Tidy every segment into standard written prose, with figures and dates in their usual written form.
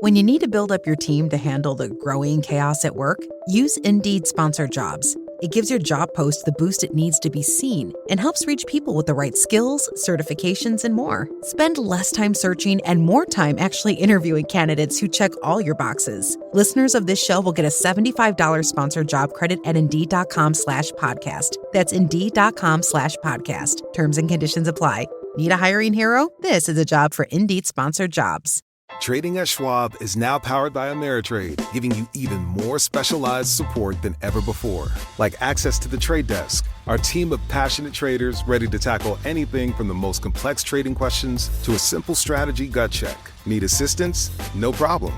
When you need to build up your team to handle the growing chaos at work, use Indeed Sponsored Jobs. It gives your job post the boost it needs to be seen and helps reach people with the right skills, certifications, and more. Spend less time searching and more time actually interviewing candidates who check all your boxes. Listeners of this show will get a $75 sponsored job credit at Indeed.com/podcast. That's Indeed.com/podcast. Terms and conditions apply. Need a hiring hero? This is a job for Indeed Sponsored Jobs. Trading at Schwab is now powered by Ameritrade, giving you even more specialized support than ever before. Like access to the trade desk, our team of passionate traders ready to tackle anything from the most complex trading questions to a simple strategy gut check. Need assistance? No problem.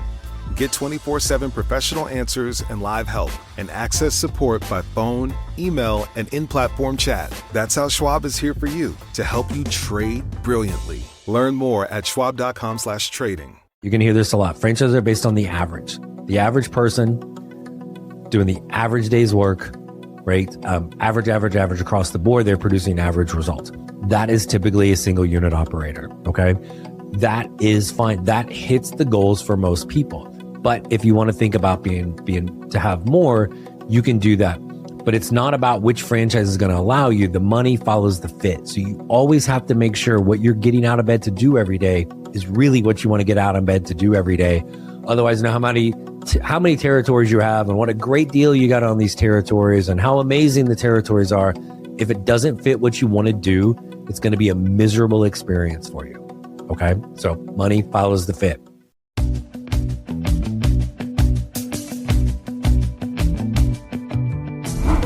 Get 24/7 professional answers and live help, and access support by phone, email, and in-platform chat. That's how Schwab is here for you, to help you trade brilliantly. Learn more at schwab.com/trading. You're going to hear this a lot. Franchises are based on the average. The average person doing the average day's work, right? Average across the board, they're producing average results. That is typically a single unit operator, okay? That is fine. That hits the goals for most people. But if you want to think about being to have more, you can do that. But it's not about which franchise is going to allow you. The money follows the fit. So you always have to make sure what you're getting out of bed to do every day is really what you want to get out of bed to do every day. Otherwise, know how many territories you have and what a great deal you got on these territories and how amazing the territories are. If it doesn't fit what you want to do, it's going to be a miserable experience for you. Okay? So money follows the fit.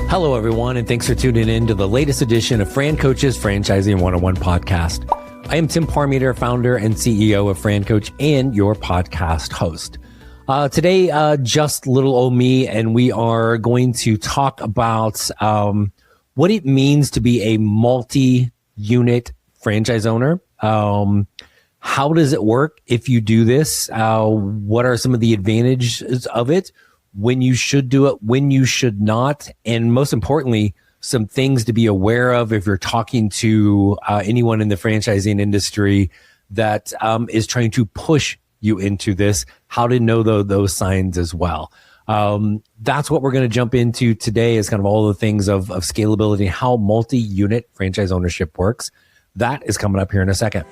Hello, everyone, and thanks for tuning in to the latest edition of Fran Coach's Franchising 101 podcast. I am Tim Parmeter, founder and CEO of Fran Coach and your podcast host. Today, just little old me, and we are going to talk about what it means to be a multi-unit franchise owner. How does it work if you do this? What are some of the advantages of it? When you should do it, when you should not, and most importantly, some things to be aware of if you're talking to anyone in the franchising industry that is trying to push you into this, how to know those signs as well. That's what we're going to jump into today, is kind of all the things of scalability, how multi-unit franchise ownership works. That is coming up here in a second.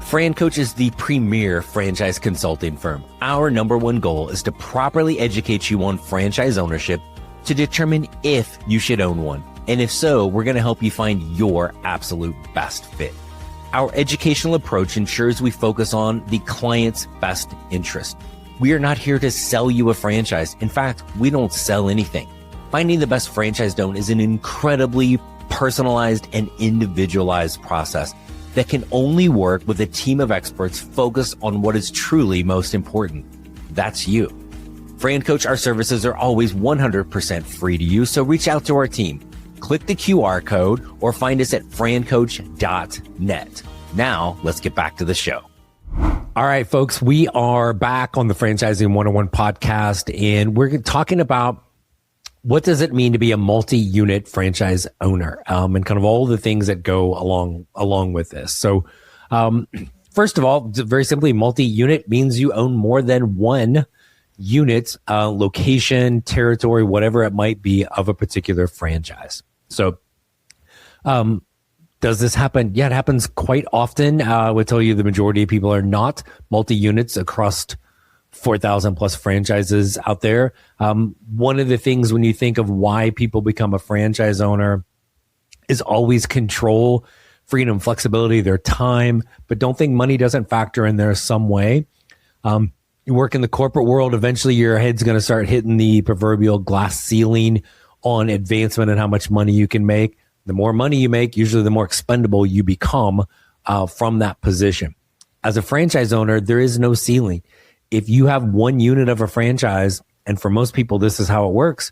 Fran Coach is the premier franchise consulting firm. Our number one goal is to properly educate you on franchise ownership to determine if you should own one. And if so, we're going to help you find your absolute best fit. Our educational approach ensures we focus on the client's best interest. We are not here to sell you a franchise. In fact, we don't sell anything. Finding the best franchise own is an incredibly personalized and individualized process that can only work with a team of experts focused on what is truly most important. That's you. Fran Coach, our services are always 100% free to use, so reach out to our team. Click the QR code or find us at francoach.net. Now, let's get back to the show. All right, folks, we are back on the Franchising 101 podcast, and we're talking about what does it mean to be a multi-unit franchise owner, and kind of all the things that go along with this. So, first of all, very simply, multi-unit means you own more than one unit, location, territory, whatever it might be of a particular franchise. So, does this happen? Yeah, it happens quite often. I would tell you the majority of people are not multi-units across 4,000 plus franchises out there. One of the things when you think of why people become a franchise owner is always control, freedom, flexibility, their time, but don't think money doesn't factor in there some way. You work in the corporate world, eventually your head's going to start hitting the proverbial glass ceiling on advancement and how much money you can make. The more money you make, usually the more expendable you become from that position. As a franchise owner, there is no ceiling. If you have one unit of a franchise, and for most people, this is how it works,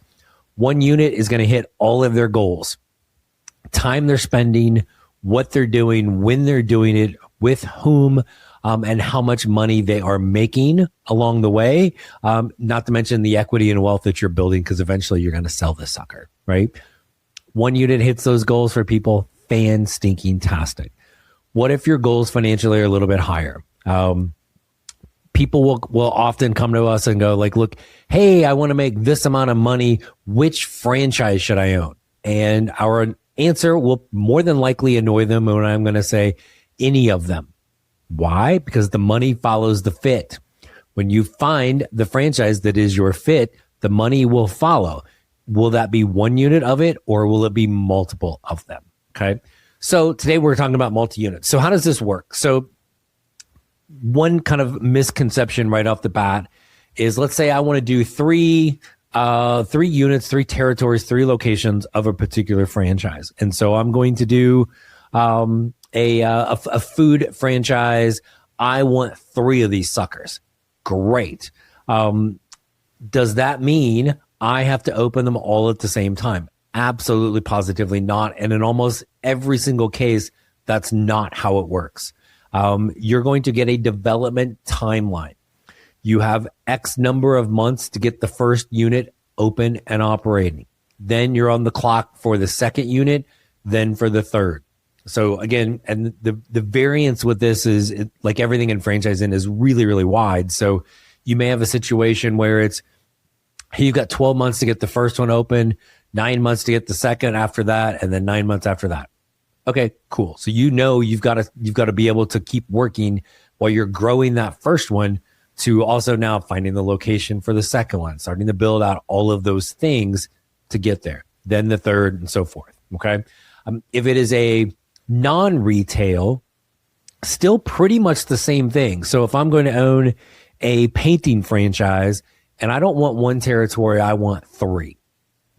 one unit is going to hit all of their goals. Time they're spending, what they're doing, when they're doing it, with whom, and how much money they are making along the way. Not to mention the equity and wealth that you're building, because eventually you're going to sell this sucker, right? One unit hits those goals for people, fan-stinking-tastic. What if your goals financially are a little bit higher? People will often come to us and go like, look, hey, I want to make this amount of money. Which franchise should I own? And our answer will more than likely annoy them when I'm going to say any of them. Why? Because the money follows the fit. When you find the franchise that is your fit, the money will follow. Will that be one unit of it, or will it be multiple of them? Okay. So today we're talking about multi-units. So how does this work? So one kind of misconception right off the bat is, let's say I want to do three units, 3 territories, 3 locations of a particular franchise. And so I'm going to do a food franchise. I want 3 of these suckers. Great. Does that mean I have to open them all at the same time? Absolutely, positively not. And in almost every single case, that's not how it works. You're going to get a development timeline. You have X number of months to get the first unit open and operating. Then you're on the clock for the second unit, then for the third. So again, and the variance with this is like everything in franchising is really, really wide. So you may have a situation where it's, hey, you've got 12 months to get the first one open, 9 months to get the second after that, and then 9 months after that. Okay, cool. So you've got to be able to keep working while you're growing that first one to also now finding the location for the second one, starting to build out all of those things to get there, then the third and so forth. Okay. If it is a non-retail, still pretty much the same thing. So if I'm going to own a painting franchise and I don't want 1 territory, I want 3.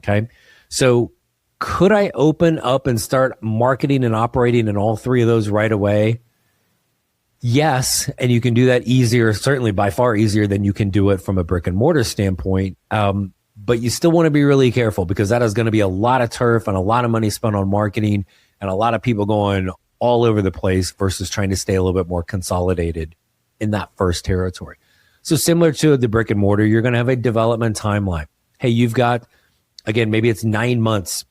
Okay. So could I open up and start marketing and operating in all 3 of those right away? Yes. And you can do that easier, certainly by far easier than you can do it from a brick and mortar standpoint. But you still want to be really careful because that is going to be a lot of turf and a lot of money spent on marketing and a lot of people going all over the place versus trying to stay a little bit more consolidated in that first territory. So similar to the brick and mortar, you're going to have a development timeline. Hey, you've got, again, maybe it's 9 months.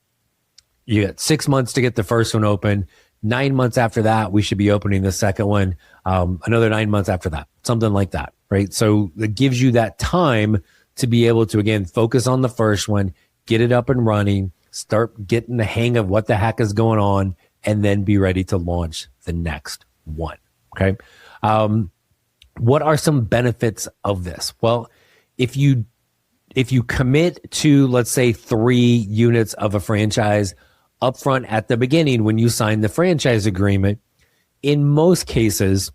You got 6 months to get the first one open. 9 months after that, we should be opening the second one. Another 9 months after that, something like that, right? So it gives you that time to be able to, again, focus on the first one, get it up and running, start getting the hang of what the heck is going on, and then be ready to launch the next one, okay? What are some benefits of this? Well, if you commit to, let's say, 3 units of a franchise upfront at the beginning when you sign the franchise agreement, in most cases,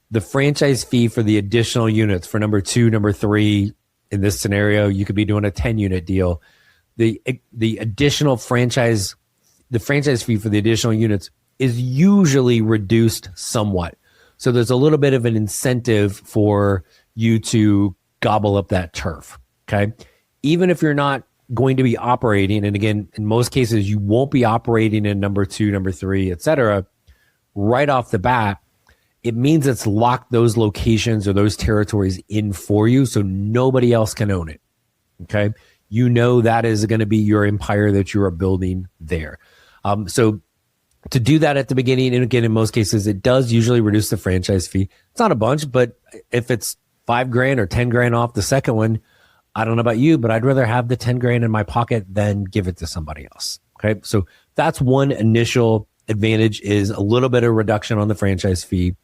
the franchise fee for the additional units for number 2, number 3, in this scenario, you could be doing a 10-unit deal. The franchise fee for the additional units is usually reduced somewhat. So there's a little bit of an incentive for you to gobble up that turf, okay? Even if you're not going to be operating, and again, in most cases, you won't be operating in number 2, number 3, et cetera, right off the bat, it means it's locked those locations or those territories in for you so nobody else can own it, okay? You know that is going to be your empire that you are building there. So to do that at the beginning, and again, in most cases, it does usually reduce the franchise fee. It's not a bunch, but if it's $5,000 or $10,000 off the second one, I don't know about you, but I'd rather have the $10,000 in my pocket than give it to somebody else. Okay. So that's one initial advantage, is a little bit of reduction on the franchise fee.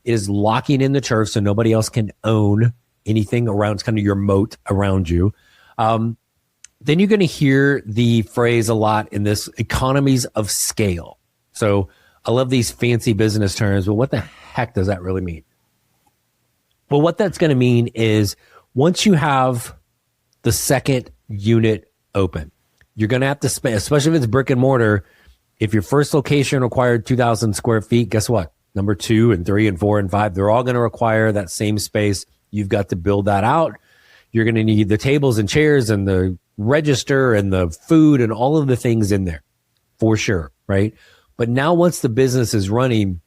It is locking in the turf so nobody else can own anything around. It's kind of your moat around you. Then you're going to hear the phrase a lot in this, economies of scale. So I love these fancy business terms, but what the heck does that really mean? Well, what that's going to mean is once you have the second unit open, you're going to have to spend, especially if it's brick and mortar, if your first location required 2,000 square feet, guess what? Number 2 and 3 and 4 and 5, they're all going to require that same space. You've got to build that out. You're going to need the tables and chairs and the register and the food and all of the things in there for sure, right? But now once the business is running,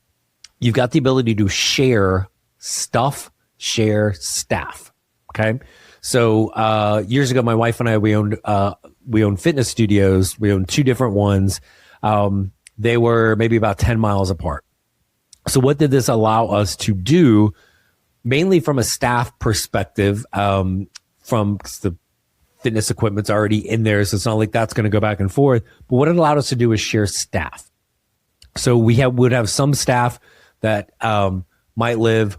you've got the ability to share stuff, share staff, okay? So years ago, my wife and I, we owned fitness studios. We owned 2 different ones. They were maybe about 10 miles apart. So what did this allow us to do mainly from a staff perspective, from the fitness equipment's already in there. So it's not like that's going to go back and forth. But what it allowed us to do is share staff. So would have some staff that might live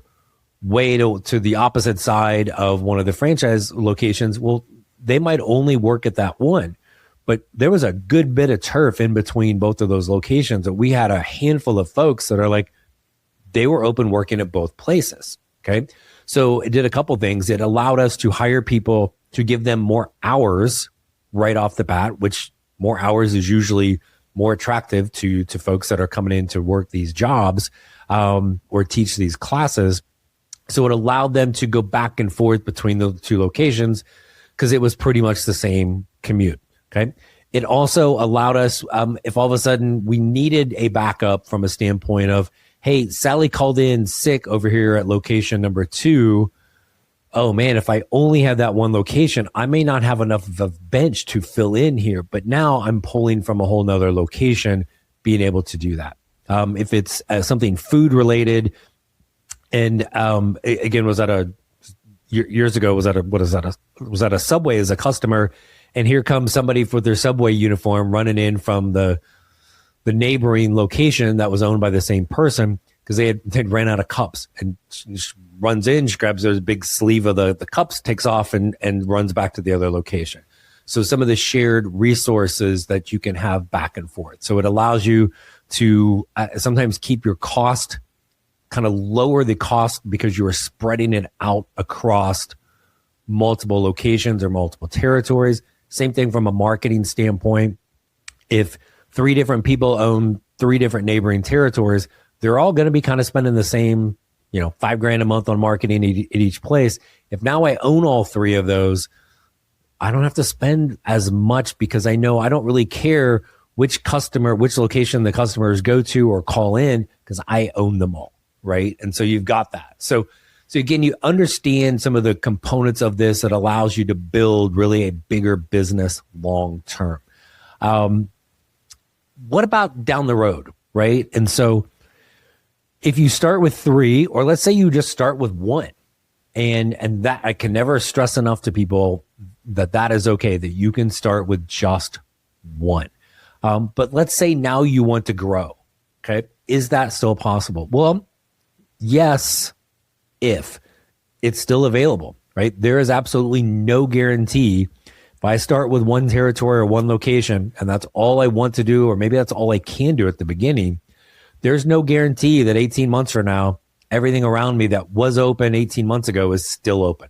way to the opposite side of one of the franchise locations. Well, they might only work at that one, but there was a good bit of turf in between both of those locations. And we had a handful of folks that are like, they were open working at both places. Okay. So it did a couple things. It allowed us to hire people to give them more hours right off the bat, which more hours is usually more attractive to folks that are coming in to work these jobs or teach these classes. So it allowed them to go back and forth between the two locations because it was pretty much the same commute. Okay. It also allowed us, if all of a sudden we needed a backup from a standpoint of, hey, Sally called in sick over here at location number 2. Oh man, if I only have that one location, I may not have enough of a bench to fill in here. But now I'm pulling from a whole nother location, being able to do that. If it's something food related, and again, years ago, was that a Subway as a customer, and here comes somebody with their Subway uniform running in from the neighboring location that was owned by the same person because they'd ran out of cups, and she runs in, she grabs a big sleeve of the cups, takes off and runs back to the other location. So some of the shared resources that you can have back and forth. So it allows you to sometimes keep your cost, kind of lower the cost because you are spreading it out across multiple locations or multiple territories. Same thing from a marketing standpoint. If 3 different people own 3 different neighboring territories, they're all going to be kind of spending the same, $5,000 a month on marketing at each place. If now I own all 3 of those, I don't have to spend as much because I know I don't really care which location the customers go to or call in because I own them all, right? And so you've got that. So again, you understand some of the components of this that allows you to build really a bigger business long term. What about down the road, right? And so if you start with 3, or let's say you just start with 1, and that I can never stress enough to people that is okay, that you can start with just 1. But let's say now you want to grow. Okay. Is that still possible? Well, yes, if it's still available, right? There is absolutely no guarantee. If I start with 1 territory or 1 location, and that's all I want to do, or maybe that's all I can do at the beginning, there's no guarantee that 18 months from now, everything around me that was open 18 months ago is still open.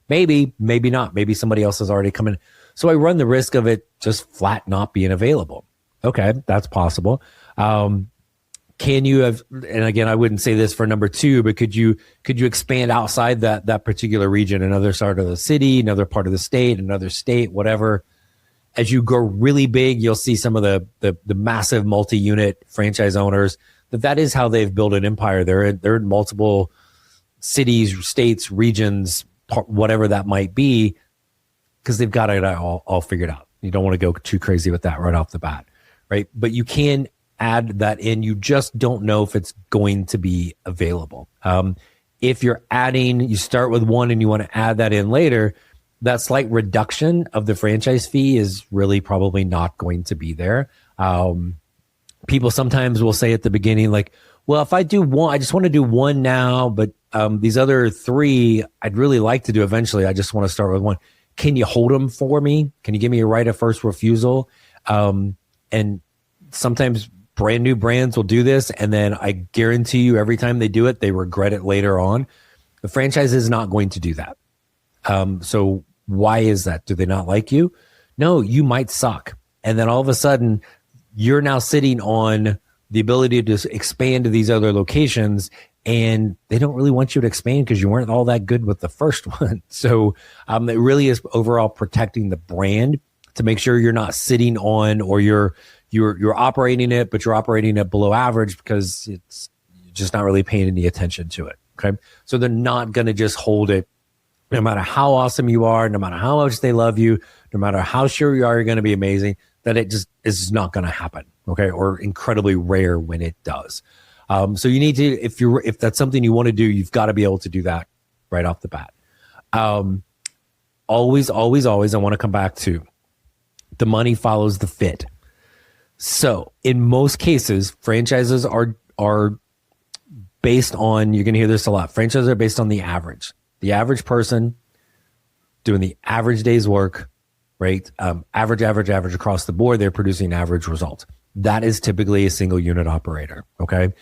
Maybe, maybe not. Maybe somebody else has already come in. So I run the risk of it just flat not being available. Okay, that's possible. Can you have, and again, I wouldn't say this for number 2, but could you expand outside that particular region, another part of the city, another part of the state, another state, whatever? As you grow really big, you'll see some of the massive multi-unit franchise owners that is how they've built an empire. They're in multiple cities, states, regions, whatever that might be, because they've got it all figured out. You don't want to go too crazy with that right off the bat, right? But you can add that in. You just don't know if it's going to be available. If you're you start with 1 and you want to add that in later, that slight reduction of the franchise fee is really probably not going to be there. People sometimes will say at the beginning, like, well, if I do 1, I just want to do 1 now, but these other 3, I'd really like to do eventually. I just want to start with 1. Can you hold them for me? Can you give me a right of first refusal? And sometimes brand new brands will do this, and then I guarantee you every time they do it, they regret it later on. The franchise is not going to do that. So why is that? Do they not like you? No, you might suck. And then all of a sudden, you're now sitting on the ability to expand to these other locations, and they don't really want you to expand because you weren't all that good with the first one. So it really is overall protecting the brand to make sure you're not sitting on, or you're operating it, but you're operating it below average because it's just not really paying any attention to it. Okay. So they're not going to just hold it no matter how awesome you are, no matter how much they love you, no matter how sure you are you're going to be amazing, that it just is not going to happen. Okay. Or incredibly rare when it does. So you need to, if that's something you want to do, you've got to be able to do that right off the bat. Always, I want to come back to the money follows the fit. So in most cases, franchises are based on, you're going to hear this a lot. Franchises are based on the average person doing the average day's work, right? Average across the board. They're producing average results. That is typically a single unit operator. Okay.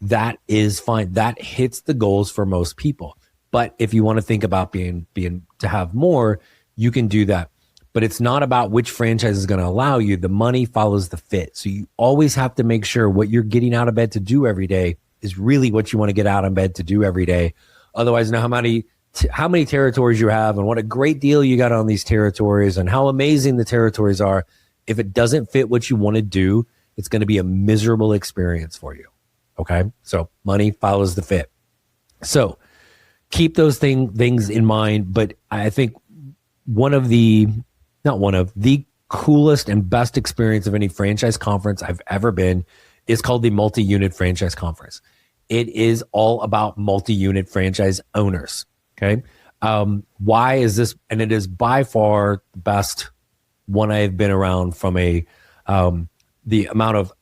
That is fine. That hits the goals for most people. But if you want to think about being to have more, you can do that. But it's not about which franchise is going to allow you. The money follows the fit. So you always have to make sure what you're getting out of bed to do every day is really what you want to get out of bed to do every day. Otherwise, know how many territories you have and what a great deal you got on these territories and how amazing the territories are. If it doesn't fit what you want to do, it's going to be a miserable experience for you. Okay. So money follows the fit. So keep those things in mind. But I think the coolest and best experience of any franchise conference I've ever been is called the Multi-Unit Franchise Conference. It is all about multi-unit franchise owners. Okay. Why is this? And it is by far the best one I've been around from the amount of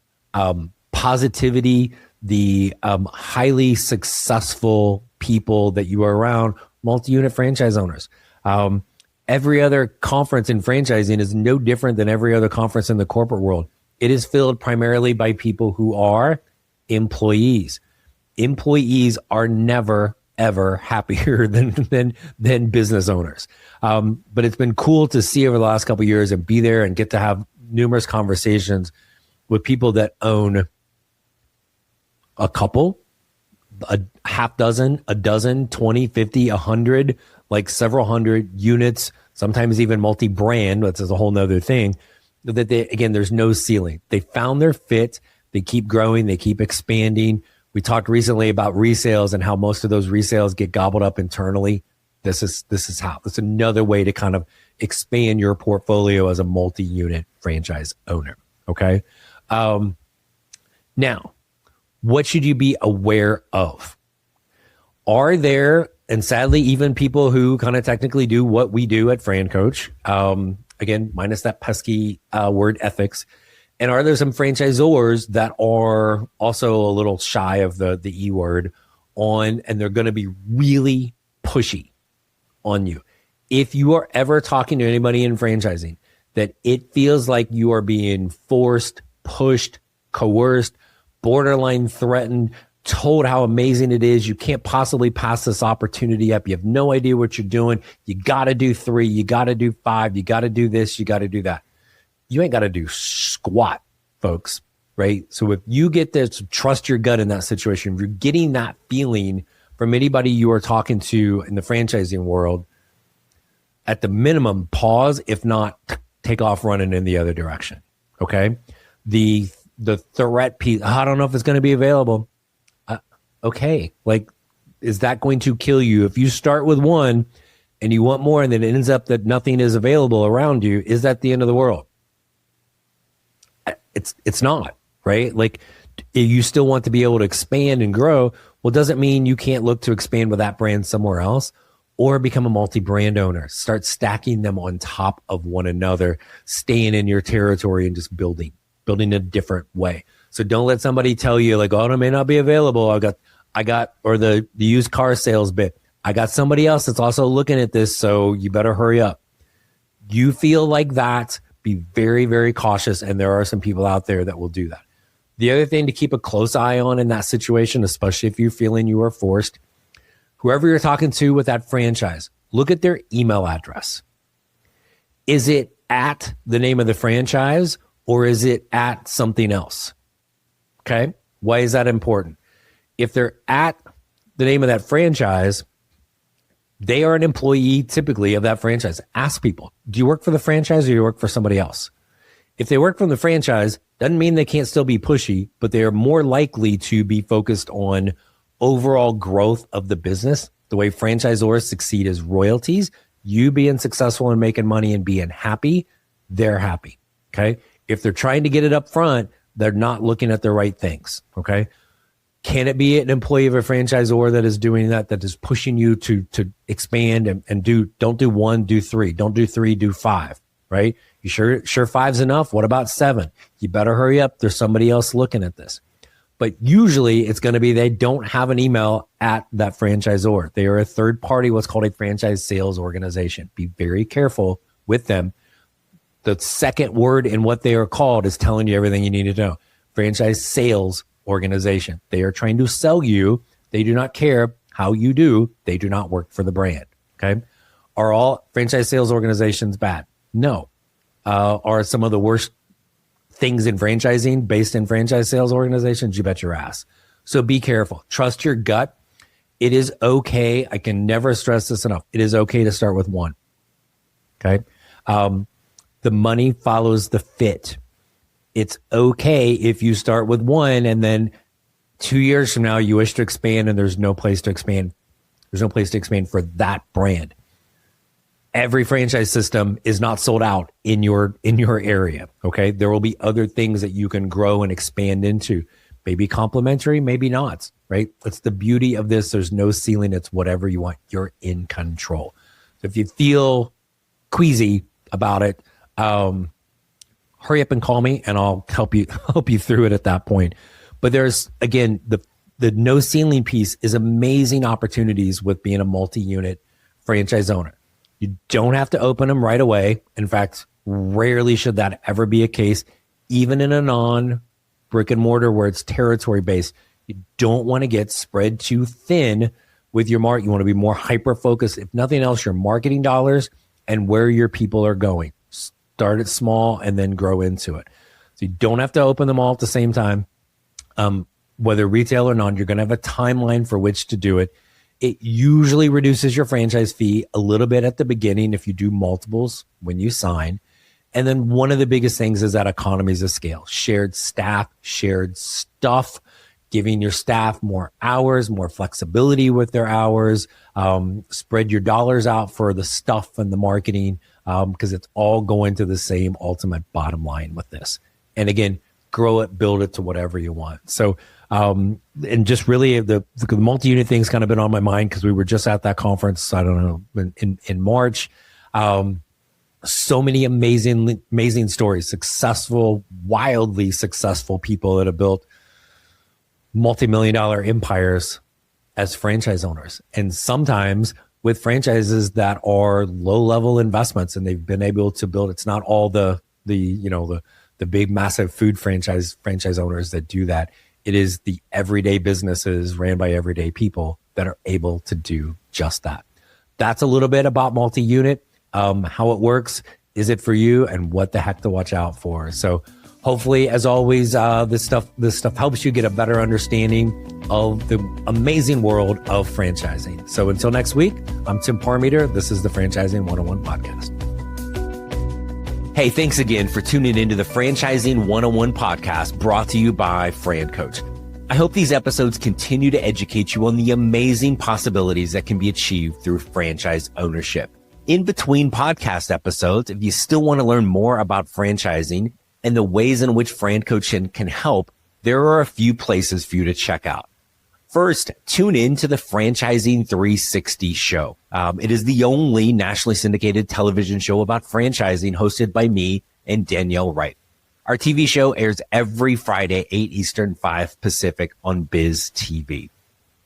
positivity, the highly successful people that you are around, multi-unit franchise owners. Every other conference in franchising is no different than every other conference in the corporate world. It is filled primarily by people who are employees. Employees are never, ever happier than business owners. But it's been cool to see over the last couple of years and be there and get to have numerous conversations with people that own a couple, a half dozen, a dozen, 20, 50, 100, like several hundred units, sometimes even multi-brand, which is a whole nother thing, that there's no ceiling. They found their fit. They keep growing. They keep expanding. We talked recently about resales and how most of those resales get gobbled up internally. This is how. It's another way to kind of expand your portfolio as a multi-unit franchise owner. Okay. Now, what should you be aware of? Are there, and sadly, even people who kind of technically do what we do at Fran Coach, again, minus that pesky word ethics, and are there some franchisors that are also a little shy of the E word and they're going to be really pushy on you? If you are ever talking to anybody in franchising that it feels like you are being forced, pushed, coerced, borderline threatened, told how amazing it is, you can't possibly pass this opportunity up, you have no idea what you're doing, you got to do 3, you got to do 5, you got to do this, you got to do that. You ain't got to do squat, folks, right? So if you get this, trust your gut in that situation, if you're getting that feeling from anybody you are talking to in the franchising world, at the minimum, pause, if not, take off running in the other direction, okay? The threat piece, I don't know if it's going to be available. Okay, like, is that going to kill you? If you start with one and you want more and then it ends up that nothing is available around you, is that the end of the world? It's not, right? Like, you still want to be able to expand and grow. Well, doesn't mean you can't look to expand with that brand somewhere else or become a multi-brand owner. Start stacking them on top of one another, staying in your territory and just building a different way. So don't let somebody tell you like, oh, it may not be available. I got, or the used car sales bit. I got somebody else that's also looking at this, so you better hurry up. You feel like that, be very, very cautious, and there are some people out there that will do that. The other thing to keep a close eye on in that situation, especially if you're feeling you are forced, whoever you're talking to with that franchise, look at their email address. Is it at the name of the franchise or is it at something else? Okay. Why is that important? If they're at the name of that franchise, they are an employee typically of that franchise. Ask people, do you work for the franchise or do you work for somebody else? If they work from the franchise, doesn't mean they can't still be pushy, but they are more likely to be focused on overall growth of the business. The way franchisors succeed is royalties. You being successful and making money and being happy, they're happy. Okay. If they're trying to get it up front, they're not looking at the right things. Okay. Can it be an employee of a franchisor that is doing that is pushing you to expand and don't do 1, do 3, don't do 3, do 5, right? You sure 5's enough? What about 7? You better hurry up. There's somebody else looking at this. But usually it's going to be they don't have an email at that franchisor. They are a third party, what's called a franchise sales organization. Be very careful with them. The second word in what they are called is telling you everything you need to know. Franchise sales organization. They are trying to sell you. They do not care how you do. They do not work for the brand. Okay. Are all franchise sales organizations bad? No. Are some of the worst things in franchising based in franchise sales organizations? You bet your ass. So be careful. Trust your gut. It is okay. I can never stress this enough. It is okay to start with 1. Okay. The money follows the fit. It's okay if you start with 1 and then 2 years from now you wish to expand and there's no place to expand. There's no place to expand for that brand. Every franchise system is not sold out in your area. Okay. There will be other things that you can grow and expand into. Maybe complementary, maybe not, right? That's the beauty of this. There's no ceiling. It's whatever you want. You're in control. So if you feel queasy about it, hurry up and call me and I'll help you through it at that point. But there's, again, the no ceiling piece is amazing opportunities with being a multi-unit franchise owner. You don't have to open them right away. In fact, rarely should that ever be a case, even in a non-brick and mortar where it's territory based. You don't want to get spread too thin with your market. You want to be more hyper-focused. If nothing else, your marketing dollars and where your people are going. Start it small and then grow into it. So you don't have to open them all at the same time. Whether retail or non, you're going to have a timeline for which to do it. It usually reduces your franchise fee a little bit at the beginning if you do multiples when you sign. And then one of the biggest things is that economies of scale, shared staff, shared stuff, giving your staff more hours, more flexibility with their hours, spread your dollars out for the stuff and the marketing, because it's all going to the same ultimate bottom line with this. And again, grow it, build it to whatever you want. So, and just really the multi-unit thing's kind of been on my mind because we were just at that conference, I don't know, in March. So many amazing stories, successful, wildly successful people that have built multi-million-dollar empires as franchise owners. And sometimes with franchises that are low-level investments and they've been able to build, it's not all the big, massive food franchise owners that do that. It is the everyday businesses ran by everyday people that are able to do just that. That's a little bit about multi-unit, how it works, is it for you, and what the heck to watch out for. So hopefully, as always, this stuff helps you get a better understanding of the amazing world of franchising. So until next week, I'm Tim Parmeter. This is the Franchising 101 podcast. Hey, thanks again for tuning into the Franchising 101 podcast brought to you by Fran Coach. I hope these episodes continue to educate you on the amazing possibilities that can be achieved through franchise ownership. In between podcast episodes, if you still want to learn more about franchising and the ways in which Fran Coach can help, there are a few places for you to check out. First, tune in to the Franchising 360 show. It is the only nationally syndicated television show about franchising hosted by me and Danielle Wright. Our TV show airs every Friday, 8 Eastern, 5 Pacific on Biz TV.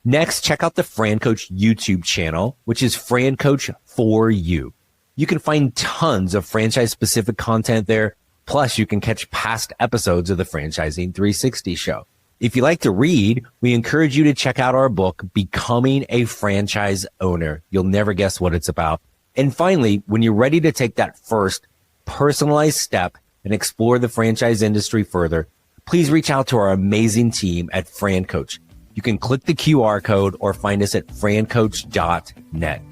Next, check out the Fran Coach YouTube channel, which is Fran Coach for You. You can find tons of franchise-specific content there. Plus, you can catch past episodes of the Franchising 360 show. If you like to read, we encourage you to check out our book, Becoming a Franchise Owner. You'll never guess what it's about. And finally, when you're ready to take that first personalized step and explore the franchise industry further, please reach out to our amazing team at Fran Coach. You can click the QR code or find us at francoach.net.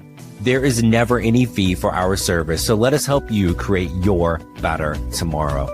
There is never any fee for our service, so let us help you create your better tomorrow.